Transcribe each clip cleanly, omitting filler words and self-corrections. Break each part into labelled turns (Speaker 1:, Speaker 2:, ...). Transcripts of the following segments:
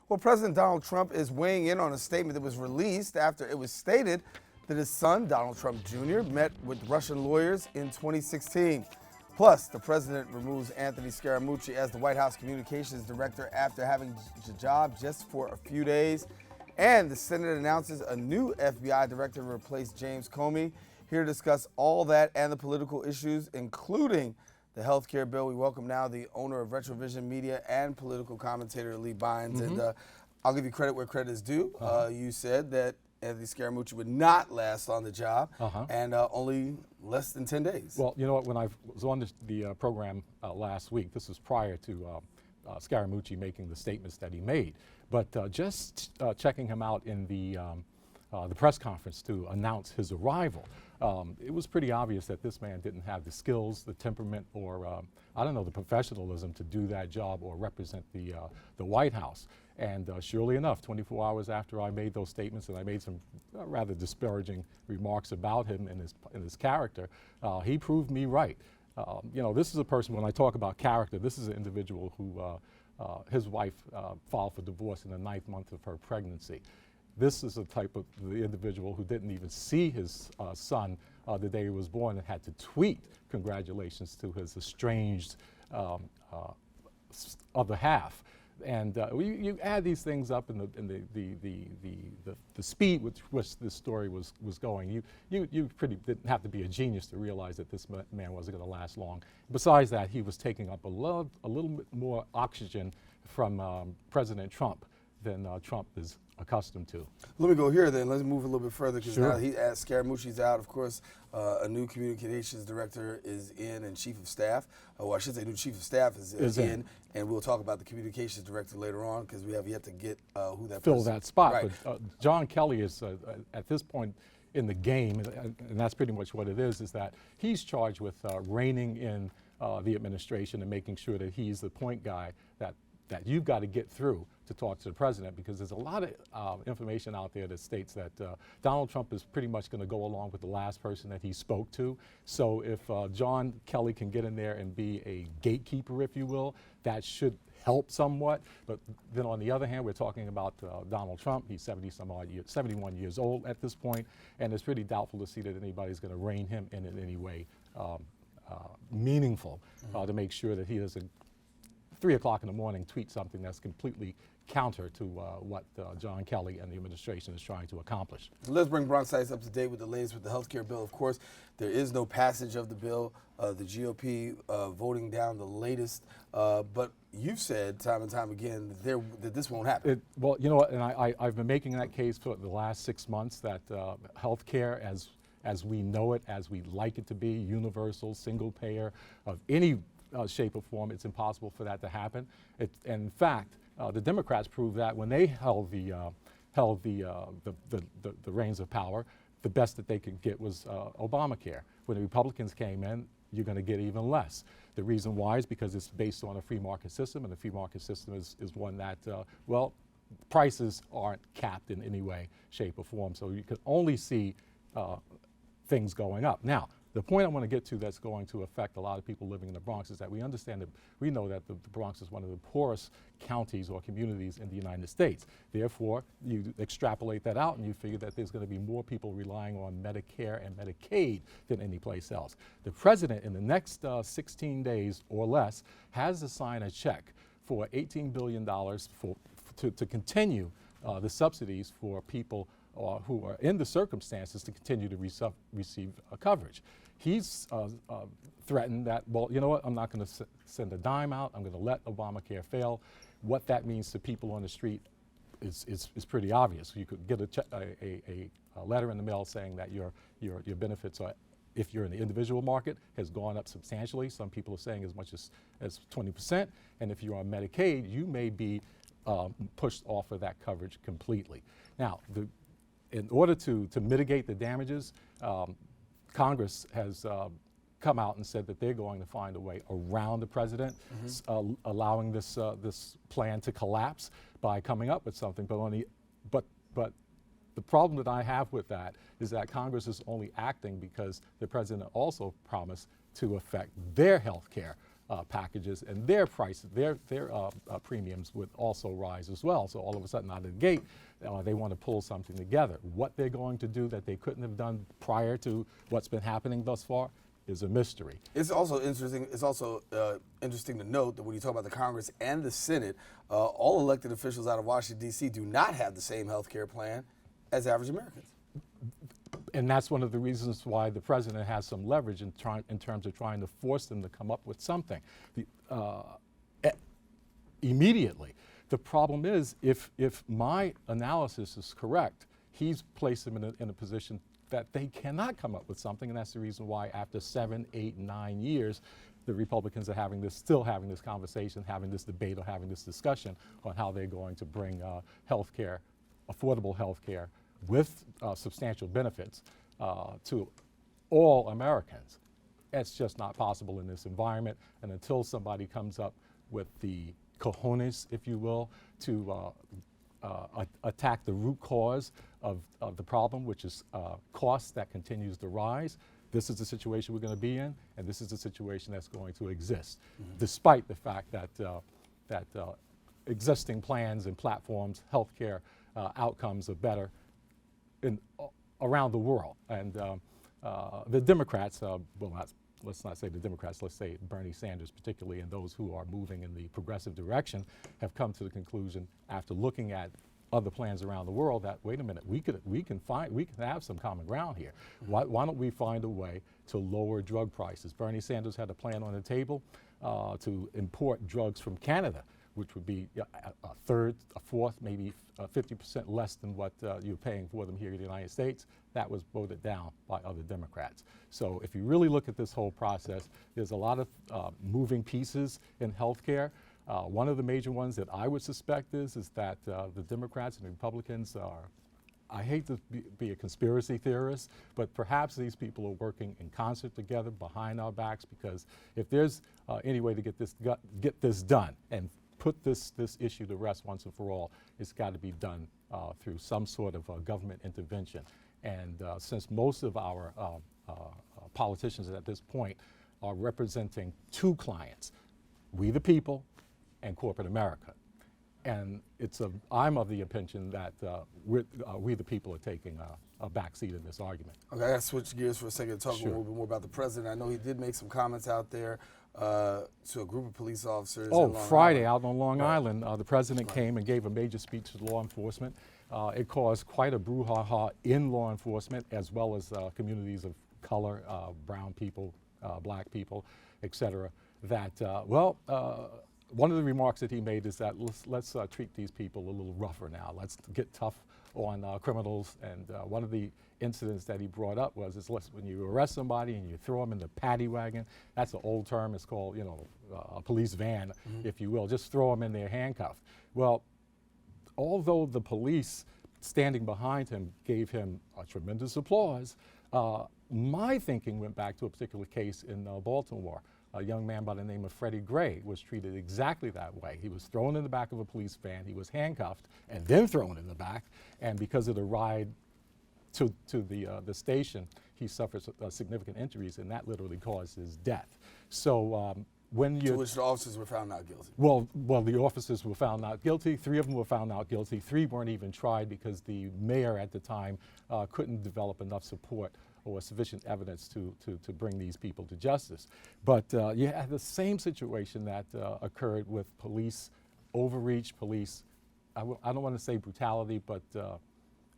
Speaker 1: Well, President Donald Trump is weighing in on a statement that was released after it was stated that his son, Donald Trump Jr., met with Russian lawyers in 2016. Plus, the president removes Anthony Scaramucci as the White House Communications Director after having the job just for a few days. And the Senate announces a new FBI director to replace James Comey. Here to discuss all that and the political issues, including the health care bill, we welcome now the owner of Retrovision Media and political commentator Lee Bynes. And I'll give you credit where credit is due. You said that Anthony Scaramucci would not last on the job, and only less than 10 days.
Speaker 2: Well, you know what, when I was on the program last week, this was prior to Scaramucci making the statements that he made, but just checking him out in the press conference to announce his arrival, it was pretty obvious that this man didn't have the skills, the temperament, or I don't know, the professionalism to do that job or represent the White House. And surely enough, 24 hours after I made those statements and I made some rather disparaging remarks about him and his character, he proved me right. You know, this is a person, when I talk about character, this is an individual who, his wife filed for divorce in the 9th month of her pregnancy. This is a type of the individual who didn't even see his son the day he was born and had to tweet congratulations to his estranged other half. And you add these things up in the speed with which this story was going. You pretty didn't have to be a genius to realize that this man wasn't going to last long. Besides that, he was taking up a little bit more oxygen from President Trump than Trump is accustomed to.
Speaker 1: Let me go here then. Let's move a little bit further, because now Scaramucci's out. Of course, a new communications director is in, and chief of staff. Well, I should say new chief of staff is in, and we'll talk about the communications director later on, because we have yet to get who that
Speaker 2: fill
Speaker 1: person.
Speaker 2: that spot.
Speaker 1: Right.
Speaker 2: But John Kelly is at this point in the game, and that's pretty much what it is that he's charged with reining in the administration and making sure that he's the point guy that you've got to get through to talk to the president, because there's a lot of information out there that states that Donald Trump is pretty much going to go along with the last person that he spoke to. So if John Kelly can get in there and be a gatekeeper, if you will, that should help somewhat. But then on the other hand, we're talking about Donald Trump. He's 71 years old at this point, and it's pretty doubtful to see that anybody's going to rein him in any way meaningful to make sure that he doesn't 3 o'clock in the morning tweet something that's completely counter to what John Kelly and the administration is trying to accomplish.
Speaker 1: Let's bring BronxNet up to date with the latest with the health care bill. Of course, there is no passage of the bill. The GOP voting down the latest, but you've said time and time again that this won't happen.
Speaker 2: Well, you know what, and I've been making that case for the last 6 months that health care as we know it, as we like it to be, universal, single payer, of any shape or form, it's impossible for that to happen. And in fact, the Democrats proved that when they held the reins of power. The best that they could get was Obamacare. When the Republicans came in, you're going to get even less. The reason why is because it's based on a free market system, and the free market system is one that, well, prices aren't capped in any way, shape, or form. So you can only see things going up. Now, the point I want to get to that's going to affect a lot of people living in the Bronx is that we know that the Bronx is one of the poorest counties or communities in the United States. Therefore, you extrapolate that out and you figure that there's going to be more people relying on Medicare and Medicaid than any place else. The president, in the next 16 days or less, has to sign a check for $18 billion to continue the subsidies for people who are in the circumstances to continue to receive coverage. He's threatened that, well, you know what, I'm not going to send a dime out. I'm going to let Obamacare fail. What that means to people on the street is pretty obvious. You could get a letter in the mail saying that your benefits are, if you're in the individual market, has gone up substantially. Some people are saying as much as 20%. And if you're on Medicaid, you may be pushed off of that coverage completely. Now, in order to mitigate the damages, Congress has come out and said that they're going to find a way around the president, allowing this plan to collapse by coming up with something. But the problem that I have with that is that Congress is only acting because the president also promised to affect their health care packages, and their prices, their premiums would also rise as well. So all of a sudden out of the gate, they want to pull something together. What they're going to do that they couldn't have done prior to what's been happening thus far is a mystery.
Speaker 1: It's also interesting. It's also interesting to note that when you talk about the Congress and the Senate, all elected officials out of Washington D.C. do not have the same health care plan as average Americans.
Speaker 2: And that's one of the reasons why the president has some leverage in terms of trying to force them to come up with something immediately. The problem is, if my analysis is correct, he's placed them in a position that they cannot come up with something, and that's the reason why after 7, 8, 9 years, the Republicans are still having this conversation, having this debate, or having this discussion on how they're going to bring health care, affordable health care, with substantial benefits to all Americans. It's just not possible in this environment, and until somebody comes up with the cojones, if you will, to attack the root cause of the problem, which is cost that continues to rise. This is the situation we're going to be in, and this is the situation that's going to exist, despite the fact that existing plans and platforms, healthcare outcomes are better around the world. And the Democrats, let's not say the Democrats, let's say Bernie Sanders particularly, and those who are moving in the progressive direction, have come to the conclusion after looking at other plans around the world that, wait a minute, we can have some common ground here. Why don't we find a way to lower drug prices? Bernie Sanders had a plan on the table to import drugs from Canada, which would be a third, a fourth, maybe 50% less than what you're paying for them here in the United States. That was voted down by other Democrats. So if you really look at this whole process, there's a lot of moving pieces in healthcare. One of the major ones that I would suspect is that the Democrats and the Republicans are, I hate to be a conspiracy theorist, but perhaps these people are working in concert together behind our backs, because if there's any way to get this done and put this issue to rest once and for all, it's got to be done through some sort of government intervention. And since most of our politicians at this point are representing two clients, we the people and corporate America, and I'm of the opinion that we the people are taking a backseat in this argument.
Speaker 1: Okay, I got to switch gears for a second and talk a little bit more about the president. I know he did make some comments out there to a group of police officers.
Speaker 2: Oh, Friday out on Long Island, the president came and gave a major speech to law enforcement. It caused quite a brouhaha in law enforcement, as well as communities of color, brown people, black people, etc. That, one of the remarks that he made is that let's treat these people a little rougher now. Let's get tough on criminals. And one of the incidents that he brought up was when you arrest somebody and you throw them in the paddy wagon. That's an old term. It's called, a police van, if you will. Just throw them in there handcuffed. Well, although the police standing behind him gave him a tremendous applause, my thinking went back to a particular case in Baltimore. A young man by the name of Freddie Gray was treated exactly that way. He was thrown in the back of a police van, he was handcuffed, and then thrown in the back, and because of the ride to the station, he suffered significant injuries, and that literally caused his death. So
Speaker 1: to which the officers were found not guilty.
Speaker 2: Well, the officers were found not guilty. 3 of them were found not guilty. 3 weren't even tried because the mayor at the time couldn't develop enough support or sufficient evidence to bring these people to justice. But you had the same situation that occurred with police overreach, I don't want to say brutality, but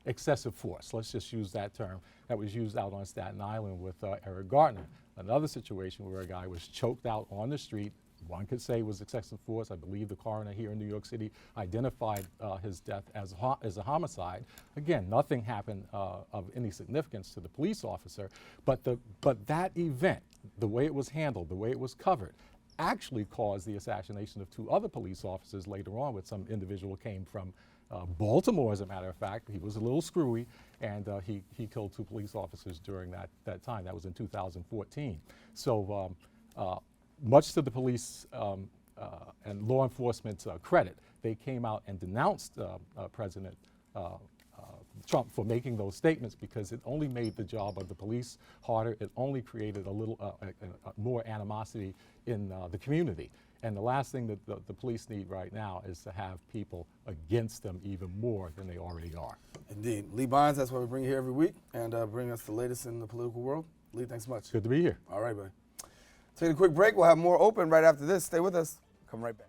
Speaker 2: excessive force. Let's just use that term. That was used out on Staten Island with Eric Garner. Another situation where a guy was choked out on the street. One could say was excessive force. I believe the coroner here in New York City identified his death as a homicide. Again, nothing happened of any significance to the police officer, but that event, the way it was handled, the way it was covered, actually caused the assassination of 2 other police officers later on, with some individual came from Baltimore, as a matter of fact. He was a little screwy, and he killed 2 police officers during that time. That was in 2014. So much to the police and law enforcement's credit, they came out and denounced President Trump for making those statements, because it only made the job of the police harder. It only created a little more animosity in the community. And the last thing that the police need right now is to have people against them even more than they already are.
Speaker 1: Indeed. Lee Bynes, that's why we bring you here every week and bring us the latest in the political world. Lee, thanks so much.
Speaker 2: Good to be here.
Speaker 1: All right, buddy. Take a quick break. We'll have more open right after this. Stay with us. Come right back.